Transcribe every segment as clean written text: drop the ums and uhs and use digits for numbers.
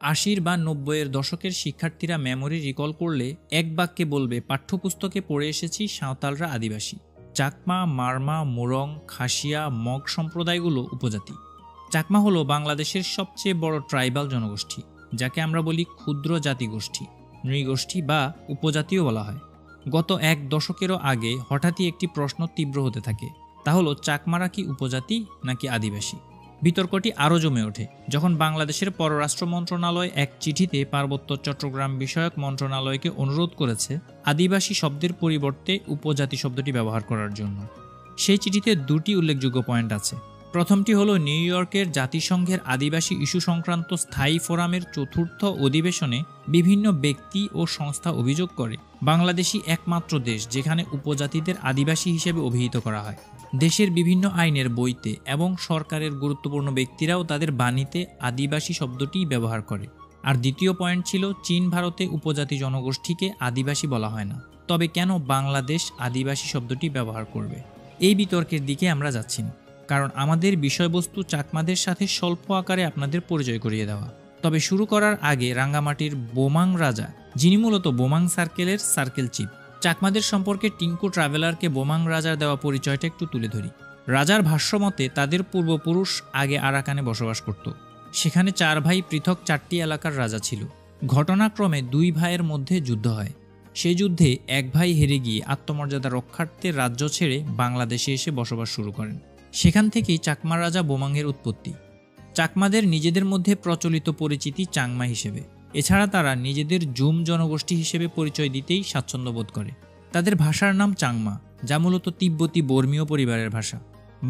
আশির বা ৯০-এর দশকের শিক্ষার্থীরা মেমোরি রিকল করলে এক বাক্যে বলবে পাঠ্যপুস্তকে পড়ে এসেছি সাঁওতালরা আদিবাসী। চাকমা, মারমা, মোরং, খাসিয়া, মগ সম্প্রদায়গুলো উপজাতি। চাকমা হলো বাংলাদেশের সবচেয়ে বড় ট্রাইবাল জনগোষ্ঠী, যাকে আমরা বলি ক্ষুদ্র জাতিগোষ্ঠী, নৃগোষ্ঠী বা উপজাতিও বলা হয়। গত এক দশকেরও আগে হঠাৎই একটি প্রশ্ন তীব্র হতে থাকে, তা হলো চাকমারা কি উপজাতি নাকি আদিবাসী। বিতর্কটি আরও জমে ওঠে যখন বাংলাদেশের পররাষ্ট্র মন্ত্রণালয় এক চিঠিতে পার্বত্য চট্টগ্রাম বিষয়ক মন্ত্রণালয়কে অনুরোধ করেছে আদিবাসী শব্দের পরিবর্তে উপজাতি শব্দটি ব্যবহার করার জন্য। সেই চিঠিতে দুটি উল্লেখযোগ্য পয়েন্ট আছে। প্রথমটি হলো নিউ ইয়র্কের জাতিসংঘের আদিবাসী ইস্যু সংক্রান্ত স্থায়ী ফোরামের চতুর্থ অধিবেশনে বিভিন্ন ব্যক্তি ও সংস্থা অভিযোগ করে বাংলাদেশই একমাত্র দেশ যেখানে উপজাতিদের আদিবাসী হিসেবে অভিহিত করা হয়। দেশের বিভিন্ন আইনের বইতে এবং সরকারের গুরুত্বপূর্ণ ব্যক্তিরাও তাদের বাণীতে আদিবাসী শব্দটিই ব্যবহার করে। আর দ্বিতীয় পয়েন্ট ছিল চীন ভারতে উপজাতি জনগোষ্ঠীকে আদিবাসী বলা হয় না, তবে কেন বাংলাদেশ আদিবাসী শব্দটি ব্যবহার করবে? এই বিতর্কের দিকে আমরা যাচ্ছি না, কারণ আমাদের বিষয়বস্তু চাকমাদের সাথে স্বল্প আকারে আপনাদের পরিচয় করিয়ে দেওয়া। তবে শুরু করার আগে রাঙ্গামাটির বোমাং রাজা, যিনি মূলত বোমাং সার্কেলের সার্কেল চিফ, চাকমাদের সম্পর্কে টিঙ্কু ট্রাভেলারকে বোমাং রাজার দেওয়া পরিচয়টা একটু তুলে ধরি। রাজার ভাষ্যমতে তাদের পূর্বপুরুষ আগে আরাকানে বসবাস করত। সেখানে 4 ভাই পৃথক 4টি এলাকার রাজা ছিল। ঘটনাক্রমে 2 ভাইয়ের মধ্যে যুদ্ধ হয়। সেই যুদ্ধে এক ভাই হেরে গিয়ে আত্মমর্যাদা রক্ষার্থে রাজ্য ছেড়ে বাংলাদেশে এসে বসবাস শুরু করেন। সেখান থেকেই চাকমা রাজা বোমাংয়ের উৎপত্তি। চাকমাদের নিজেদের মধ্যে প্রচলিত পরিচিতি চাংমা হিসেবে। এছাড়া তারা নিজেদের জুম জনগোষ্ঠী হিসেবে পরিচয় দিতেই স্বাচ্ছন্দ্য বোধ করে। তাদের ভাষার নাম চাংমা, যা মূলত তিব্বতী বর্মীয় পরিবারের ভাষা।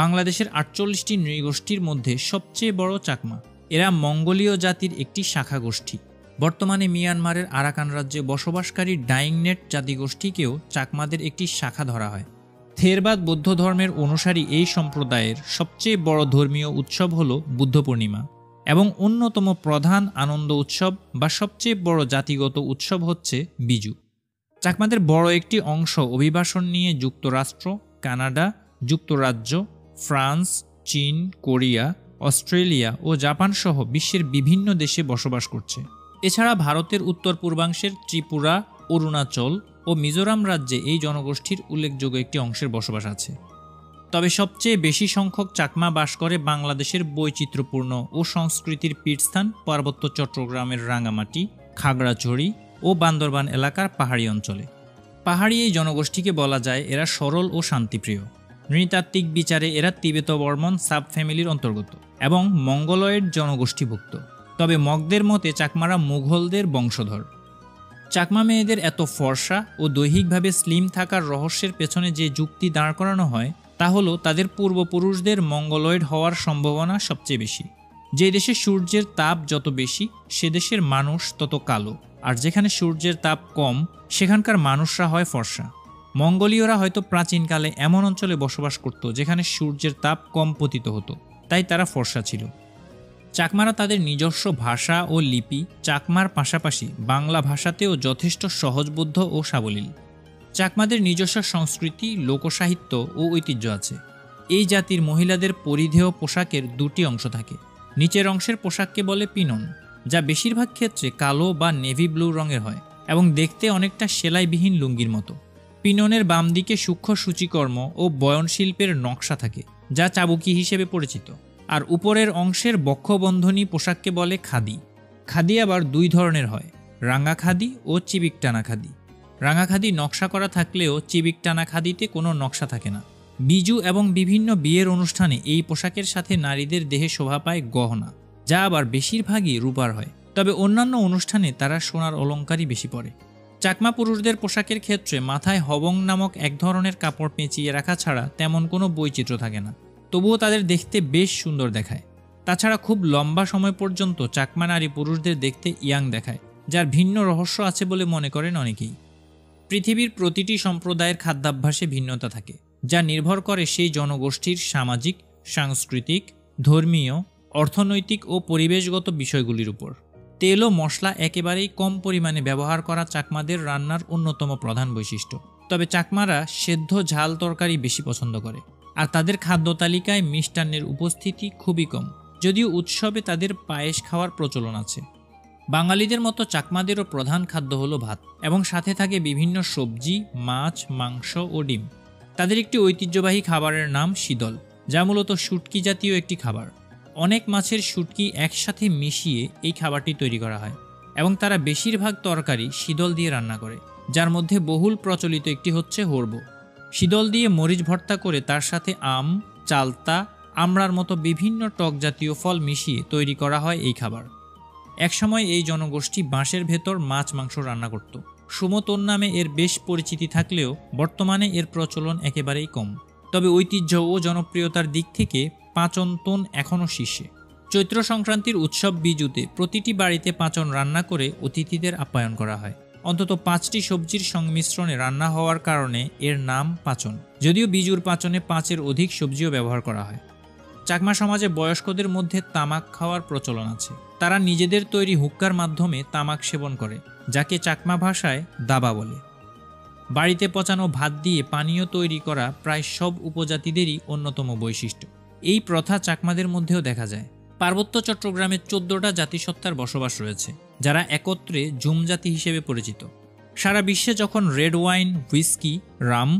বাংলাদেশের 48টি নৃগোষ্ঠীর মধ্যে সবচেয়ে বড় চাকমা। এরা মঙ্গোলীয় জাতির একটি শাখা গোষ্ঠী। বর্তমানে মিয়ানমারের আরাকান রাজ্যে বসবাসকারী ডাইংনেট জাতিগোষ্ঠীকেও চাকমাদের একটি শাখা ধরা হয়। থেরবাদ বৌদ্ধ ধর্মের অনুসারী এই সম্প্রদায়ের সবচেয়ে বড় ধর্মীয় উৎসব হল বুদ্ধ পূর্ণিমা এবং অন্যতম প্রধান আনন্দ উৎসব বা সবচেয়ে বড় জাতিগত উৎসব হচ্ছে বিজু। চাকমাদের বড় একটি অংশ অভিবাসন নিয়ে যুক্তরাষ্ট্র, কানাডা, যুক্তরাজ্য, ফ্রান্স, চীন, কোরিয়া, অস্ট্রেলিয়া ও জাপান সহ বিশ্বের বিভিন্ন দেশে বসবাস করছে। এছাড়া ভারতের উত্তর পূর্বাংশের ত্রিপুরা, অরুণাচল ও মিজোরাম রাজ্যে এই জনগোষ্ঠীর উল্লেখযোগ্য একটি অংশের বসবাস আছে। তবে সবচেয়ে বেশি সংখ্যক চাকমা বাস করে বাংলাদেশের বৈচিত্র্যপূর্ণ ও সংস্কৃতির পীঠস্থান পার্বত্য চট্টগ্রামের রাঙ্গামাটি, খাগড়াছড়ি ও বান্দরবান এলাকার পাহাড়ি অঞ্চলে। পাহাড়ি এই জনগোষ্ঠীকে বলা যায় এরা সরল ও শান্তিপ্রিয়। নৃতাত্ত্বিক বিচারে এরা তিবেত বর্মন সাব ফ্যামিলির অন্তর্গত এবং মঙ্গলয়েড জনগোষ্ঠীভুক্ত। তবে মগদের মতে চাকমারা মুঘলদের বংশধর। চাকমা মেয়েদের এত ফর্সা ও দৈহিকভাবে স্লিম থাকার রহস্যের পেছনে যে যুক্তি দাঁড় করানো হয় তা হলো তাদের পূর্বপুরুষদের মঙ্গলয়েড হওয়ার সম্ভাবনা সবচেয়ে বেশি। যে দেশে সূর্যের তাপ যত বেশি সে দেশের মানুষ তত কালো, আর যেখানে সূর্যের তাপ কম সেখানকার মানুষরা হয় ফর্সা। মঙ্গোলীয়রা হয়তো প্রাচীনকালে এমন অঞ্চলে বসবাস করত যেখানে সূর্যের তাপ কম পতিত হতো, তাই তারা ফর্সা ছিল। চাকমারা তাদের নিজস্ব ভাষা ও লিপি চাকমার পাশাপাশি বাংলা ভাষাতেও যথেষ্ট সহজবোধ্য ও সাবলীল। চাকমাদের নিজস্ব সংস্কৃতি, লোকসাহিত্য ও ঐতিহ্য আছে। এই জাতির মহিলাদের পরিধেয় পোশাকের 2টি অংশ থাকে। নিচের অংশের পোশাককে বলে পিনন, যা বেশিরভাগ ক্ষেত্রে কালো বা নেভি ব্লু রঙের হয় এবং দেখতে অনেকটা সেলাইবিহীন লুঙ্গির মতো। পিননের বাম দিকে সূক্ষ্ম সূচিকর্ম ও বয়নশিল্পের নকশা থাকে, যা চাবুকি হিসেবে পরিচিত। আর উপরের অংশের বক্ষবন্ধনী পোশাককে বলে খাদি। খাদি আবার 2 ধরনের হয়, রাঙা খাদি ও চিবিক টানা খাদি। রাঙা খাদি নকশা করা থাকলেও চিবিক টানা খাদিতে কোনো নকশা থাকে না। বিজু এবং বিভিন্ন বিয়ের অনুষ্ঠানে এই পোশাকের সাথে নারীদের দেহে শোভা পায় গহনা, যা আবার বেশিরভাগই রূপার হয়, তবে অন্যান্য অনুষ্ঠানে তারা সোনার অলংকারই বেশি পরে। চাকমা পুরুষদের পোশাকের ক্ষেত্রে মাথায় হবং নামক এক ধরনের কাপড় পেঁচিয়ে রাখা ছাড়া তেমন কোনো বৈচিত্র্য থাকে না, তবুও তাদের দেখতে বেশ সুন্দর দেখায়। তাছাড়া খুব লম্বা সময় পর্যন্ত চাকমা নারী পুরুষদের দেখতে ইয়াং দেখায়, যার ভিন্ন রহস্য আছে বলে মনে করেন অনেকেই। পৃথিবীর প্রতিটি সম্প্রদায়ের খাদ্যাভ্যাসে ভিন্নতা থাকে, যা নির্ভর করে সেই জনগোষ্ঠীর সামাজিক, সাংস্কৃতিক, ধর্মীয়, অর্থনৈতিক ও পরিবেশগত বিষয়গুলির উপর। তেল ও মশলা একেবারেই কম পরিমাণে ব্যবহার করা চাকমাদের রান্নার অন্যতম প্রধান বৈশিষ্ট্য। তবে চাকমারা সেদ্ধ ঝাল তরকারি বেশি পছন্দ করে, আর তাদের খাদ্য তালিকায় মিষ্টান্নের উপস্থিতি খুবই কম, যদিও উৎসবে তাদের পায়েস খাওয়ার প্রচলন আছে। বাঙালিদের মতো চাকমাদেরও প্রধান খাদ্য হলো ভাত এবং সাথে থাকে বিভিন্ন সবজি, মাছ, মাংস ও ডিম। তাদের একটি ঐতিহ্যবাহী খাবারের নাম শীতল, যা মূলত শুটকি জাতীয় একটি খাবার। অনেক মাছের শুটকি একসাথে মিশিয়ে এই খাবারটি তৈরি করা হয় এবং তারা বেশিরভাগ তরকারি শীতল দিয়ে রান্না করে, যার মধ্যে বহুল প্রচলিত একটি হচ্ছে হোরবো। শীতল দিয়ে মরিচ ভর্তা করে তার সাথে আম, চালতা, আমড়ার মতো বিভিন্ন টক জাতীয় ফল মিশিয়ে তৈরি করা হয় এই খাবার। একসময় এই জনগোষ্ঠী বাঁশের ভেতর মাছ মাংস রান্না করত। সুমতন নামে এর বেশ পরিচিতি থাকলেও বর্তমানে এর প্রচলন একেবারেই কম। তবে ঐতিহ্য ও জনপ্রিয়তার দিক থেকে পাঁচনতন এখনও শীর্ষে। চৈত্র সংক্রান্তির উৎসব বিজুতে প্রতিটি বাড়িতে পাঁচন রান্না করে অতিথিদের আপ্যায়ন করা হয়। অন্তত 5টি সবজির সংমিশ্রণে রান্না হওয়ার কারণে এর নাম পাঁচন, যদিও বিজুর পাঁচনে 5-এর অধিক সবজিও ব্যবহার করা হয়। চাকমা সমাজে বয়স্কদের মধ্যে তামাক খাওয়ার প্রচলন আছে। তারা নিজেদের তৈরি হুক্কার মাধ্যমে তামাক সেবন করে, যাকে চাকমা ভাষায় দাবা বলে। বাড়িতে পচানো ভাত দিয়ে পানীয় তৈরি করা প্রায় সব উপজাতিদেরই অন্যতম বৈশিষ্ট্য। এই প্রথা চাকমাদের মধ্যেও দেখা যায়। পার্বত্য চট্টগ্রামে 14টা জাতিসত্তার বসবাস রয়েছে, যারা একত্রে জুম জাতি হিসেবে পরিচিত। সারা বিশ্বে যখন red wine, whisky, Ram,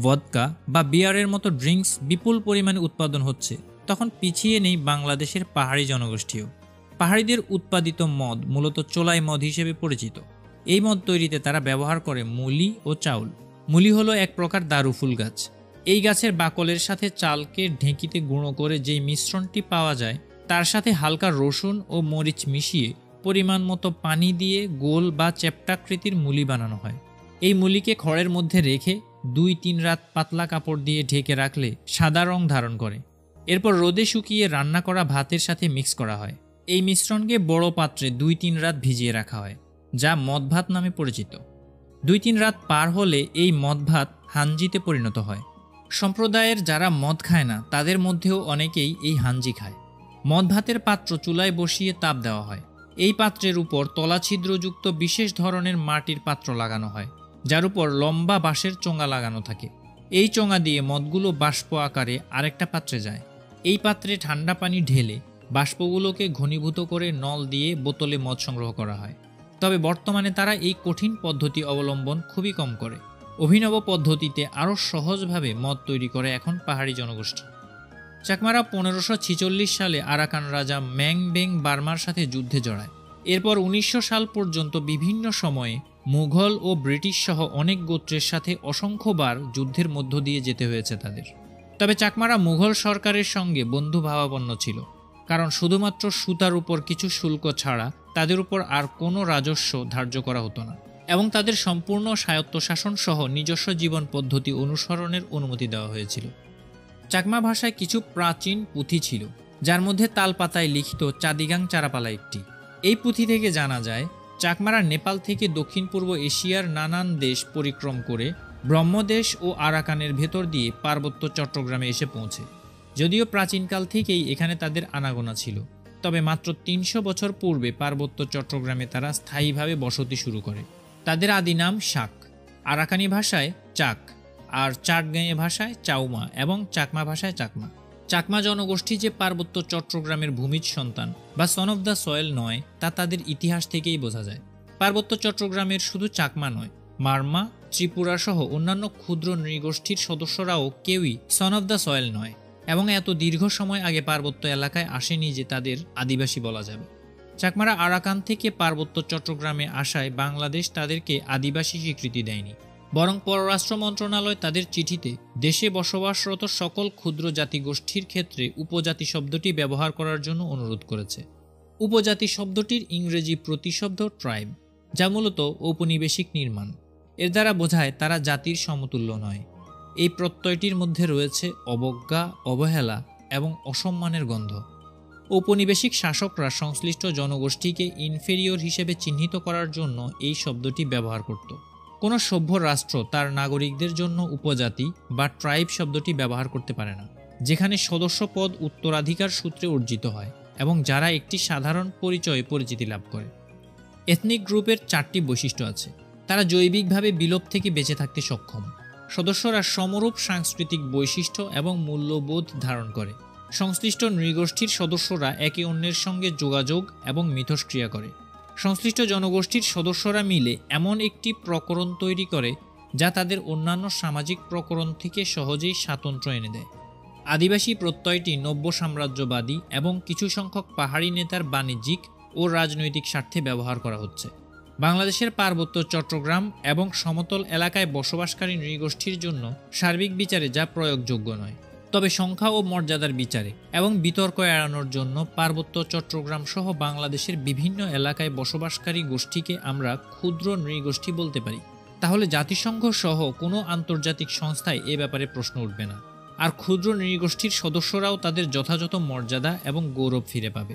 vodka বা বিয়ারের মতো ড্রিঙ্কস বিপুল পরিমাণে উৎপাদন হচ্ছে, তখন পিছিয়ে নেই বাংলাদেশের পাহাড়ি জনগোষ্ঠীও। পাহাড়িদের উৎপাদিত মদ মূলত চোলাই মদ হিসেবে পরিচিত। এই মদ তৈরিতে তারা ব্যবহার করে মুলি ও চাউল। মুলি হলো এক প্রকার দারু ফুল গাছ। এই গাছের বাকলের সাথে চালকে ঢেঁকিতে গুঁড়ো করে যেই মিশ্রণটি পাওয়া যায়, তার সাথে হালকা রসুন ও মরিচ মিশিয়ে পরিমাণ মতো পানি দিয়ে গোল বা চ্যাপ্টাকৃতির মুলি বানানো হয়। এই মুলিকে খড়ের মধ্যে রেখে 2-3 রাত পাতলা কাপড় দিয়ে ঢেকে রাখলে সাদা রং ধারণ করে। এরপর রোদে শুকিয়ে রান্না করা ভাতের সাথে মিক্স করা হয়। এই মিশ্রণকে বড় পাত্রে 2-3 রাত ভিজিয়ে রাখা হয়, যা মদ ভাত নামে পরিচিত। 2-3 রাত পার হলে এই মদ ভাত হাঞ্জিতে পরিণত হয়। সম্প্রদায়ের যারা মদ খায় না, তাদের মধ্যেও অনেকেই এই হাঞ্জি খায়। মদ ভাতের পাত্র চুলায় বসিয়ে তাপ দেওয়া হয়। এই পাত্রের উপর তলা ছিদ্রযুক্ত বিশেষ ধরনের মাটির পাত্র লাগানো হয়, যার উপর লম্বা বাঁশের চোঙা লাগানো থাকে। এই চোঙা দিয়ে মদগুলো বাষ্প আকারে আরেকটা পাত্রে যায়। এই পাত্রে ঠান্ডা পানি ঢেলে বাষ্পগুলোকে ঘনীভূত করে নল দিয়ে বোতলে মদ সংগ্রহ করা হয়। তবে বর্তমানে তারা এই কঠিন পদ্ধতি অবলম্বন খুবই কম করে। অভিনব পদ্ধতিতে আরও সহজভাবে মদ তৈরি করে এখন পাহাড়ি জনগোষ্ঠী। চাকমারা 1546 সালে আরাকান রাজা ম্যাং বেং বার্মার সাথে যুদ্ধে জড়ায়। এরপর 1900 সাল পর্যন্ত বিভিন্ন সময়ে মুঘল ও ব্রিটিশ সহ অনেক গোত্রের সাথে অসংখ্যবার যুদ্ধের মধ্য দিয়ে যেতে হয়েছে তাদের। তবে চাকমারা মুঘল সরকারের সঙ্গে বন্ধুভাবাপন্ন ছিল, কারণ শুধুমাত্র সুতার উপর কিছু শুল্ক ছাড়া তাদের উপর আর কোনো রাজস্ব ধার্য করা হতো না, এবং তাদের সম্পূর্ণ স্বায়ত্তশাসন সহ নিজস্ব জীবন পদ্ধতি অনুসরণের অনুমতি দেওয়া হয়েছিল। চাকমা ভাষায় কিছু প্রাচীন পুঁথি ছিল, যার মধ্যে তালপাতায় লিখিত চাদিগাং চারাপালা একটি। এই পুঁথি থেকে জানা যায় চাকমারা নেপাল থেকে দক্ষিণ পূর্ব এশিয়ার নানান দেশ পরিক্রম করে ব্রহ্মদেশ ও আরাকানের ভেতর দিয়ে পার্বত্য চট্টগ্রামে এসে পৌঁছে। যদিও প্রাচীনকাল থেকেই এখানে তাদের আনাগোনা ছিল, তবে মাত্র 300 বছর পূর্বে পার্বত্য চট্টগ্রামে তারা স্থায়ীভাবে বসতি শুরু করে। তাদের আদি নাম শাক, আরাকানি ভাষায় চাক, আর চাটগাঁয়ে ভাষায় চাউমা এবং চাকমা ভাষায় চাকমা। চাকমা জনগোষ্ঠী যে পার্বত্য চট্টগ্রামের ভূমিজ সন্তান বা সন অফ দ্য সয়েল নয়, তা তাদের ইতিহাস থেকেই বোঝা যায়। পার্বত্য চট্টগ্রামের শুধু চাকমা নয়, মারমা, ত্রিপুরা সহ অন্যান্য ক্ষুদ্র নৃগোষ্ঠীর সদস্যরাও কেউই সন অফ দ্য সয়েল নয়, এবং এত দীর্ঘ সময় আগে পার্বত্য এলাকায় আসেনি যে তাদের আদিবাসী বলা যাবে। চাকমারা আরাকান থেকে পার্বত্য চট্টগ্রামে আসায় বাংলাদেশ তাদেরকে আদিবাসী স্বীকৃতি দেয়নি, বরং পররাষ্ট্র মন্ত্রণালয় তাদের চিঠিতে দেশে বসবাসরত সকল ক্ষুদ্র জাতিগোষ্ঠীর ক্ষেত্রে উপজাতি শব্দটি ব্যবহার করার জন্য অনুরোধ করেছে। উপজাতি শব্দটির ইংরেজি প্রতিশব্দ ট্রাইব, যা মূলত ঔপনিবেশিক নির্মাণ। এর দ্বারা বোঝায় তারা জাতির সমতুল্য নয়। এই প্রত্যয়টির মধ্যে রয়েছে অবজ্ঞা, অবহেলা এবং অসম্মানের গন্ধ। ঔপনিবেশিক শাসকরা সংশ্লিষ্ট জনগোষ্ঠীকে ইনফেরিয়র হিসেবে চিহ্নিত করার জন্য এই শব্দটি ব্যবহার করত। কোনো সভ্য রাষ্ট্র তার নাগরিকদের জন্য উপজাতি বা ট্রাইব শব্দটি ব্যবহার করতে পারে না, যেখানে সদস্য পদ উত্তরাধিকার সূত্রে অর্জিত হয় এবং যারা একটি সাধারণ পরিচয়ে পরিচিতি লাভ করে। এথনিক গ্রুপের 4টি বৈশিষ্ট্য আছে। তারা জৈবিকভাবে বিলোপ থেকে বেঁচে থাকতে সক্ষম। সদস্যরা সমরূপ সাংস্কৃতিক বৈশিষ্ট্য এবং মূল্যবোধ ধারণ করে। সংশ্লিষ্ট নৃগোষ্ঠীর সদস্যরা একে অন্যের সঙ্গে যোগাযোগ এবং মিথস্ক্রিয়া করে। সংশ্লিষ্ট জনগোষ্ঠীর সদস্যরা মিলে এমন একটি প্রকরণ তৈরি করে যা তাদের অন্যান্য সামাজিক প্রকরণ থেকে সহজেই স্বাতন্ত্র্য এনে দেয়। আদিবাসী প্রত্যয়টি নব্য সাম্রাজ্যবাদী এবং কিছু সংখ্যক পাহাড়ি নেতার বাণিজ্যিক ও রাজনৈতিক স্বার্থে ব্যবহার করা হচ্ছে। বাংলাদেশের পার্বত্য চট্টগ্রাম এবং সমতল এলাকায় বসবাসকারী নৃগোষ্ঠীর জন্য সার্বিক বিচারে যা প্রয়োগযোগ্য নয়, তবে সংখ্যা ও মর্যাদার বিচারে এবং বিতর্ক এড়ানোর জন্য পার্বত্য চট্টগ্রাম সহ বাংলাদেশের বিভিন্ন এলাকায় বসবাসকারী গোষ্ঠীকে আমরা ক্ষুদ্র নৃগোষ্ঠী বলতে পারি। তাহলে জাতিসংঘ সহ কোনো আন্তর্জাতিক সংস্থায় এ ব্যাপারে প্রশ্ন উঠবে না, আর ক্ষুদ্র নৃগোষ্ঠীর সদস্যরাও তাদের যথাযথ মর্যাদা এবং গৌরব ফিরে পাবে।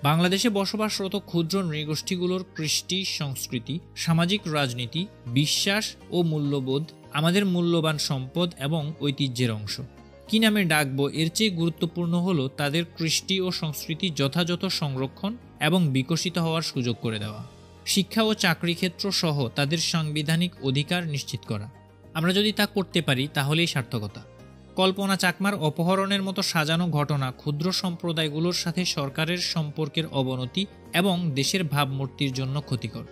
বাংলাদেশে বসবাসরত ক্ষুদ্র নৃগোষ্ঠীগুলোর কৃষ্টি, সংস্কৃতি, সামাজিক রাজনীতি, বিশ্বাস ও মূল্যবোধ আমাদের মূল্যবান সম্পদ এবং ঐতিহ্যের অংশ। কি নামে ডাকবো এর চেয়ে গুরুত্বপূর্ণ হলো তাদের কৃষ্টি ও সংস্কৃতি যথাযথ সংরক্ষণ এবং বিকশিত হওয়ার সুযোগ করে দেওয়া, শিক্ষা ও চাকরি ক্ষেত্র সহ তাদের সাংবিধানিক অধিকার নিশ্চিত করা। আমরা যদি তা করতে পারি তাহলেই সার্থকতা। কল্পনা চাকমার অপহরণের মতো সাজানো ঘটনা ক্ষুদ্র সম্প্রদায়গুলোর সাথে সরকারের সম্পর্কের অবনতি এবং দেশের ভাবমূর্তির জন্য ক্ষতিকর।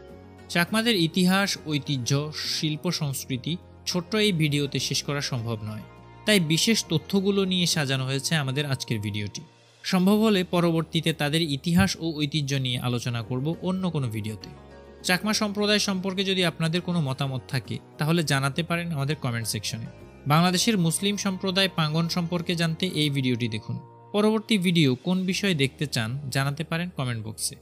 চাকমাদের ইতিহাস, ঐতিহ্য, শিল্প, সংস্কৃতি ছোট্ট এই ভিডিওতে শেষ করা সম্ভব নয়, তাই বিশেষ তথ্যগুলো নিয়ে সাজানো হয়েছে আমাদের আজকের ভিডিওটি। সম্ভব হলে পরবর্তীতে তাদের ইতিহাস ও ঐতিহ্য নিয়ে আলোচনা করব অন্য কোনো ভিডিওতে। চাকমা সম্প্রদায় সম্পর্কে যদি আপনাদের কোনো মতামত থাকে তাহলে জানাতে পারেন আমাদের কমেন্ট সেকশনে। বাংলাদেশের মুসলিম সম্প্রদায় পাঙ্গন সম্পর্কে জানতে এই ভিডিওটি দেখুন। পরবর্তী ভিডিও কোন বিষয়ে দেখতে চান জানাতে পারেন কমেন্ট বক্সে।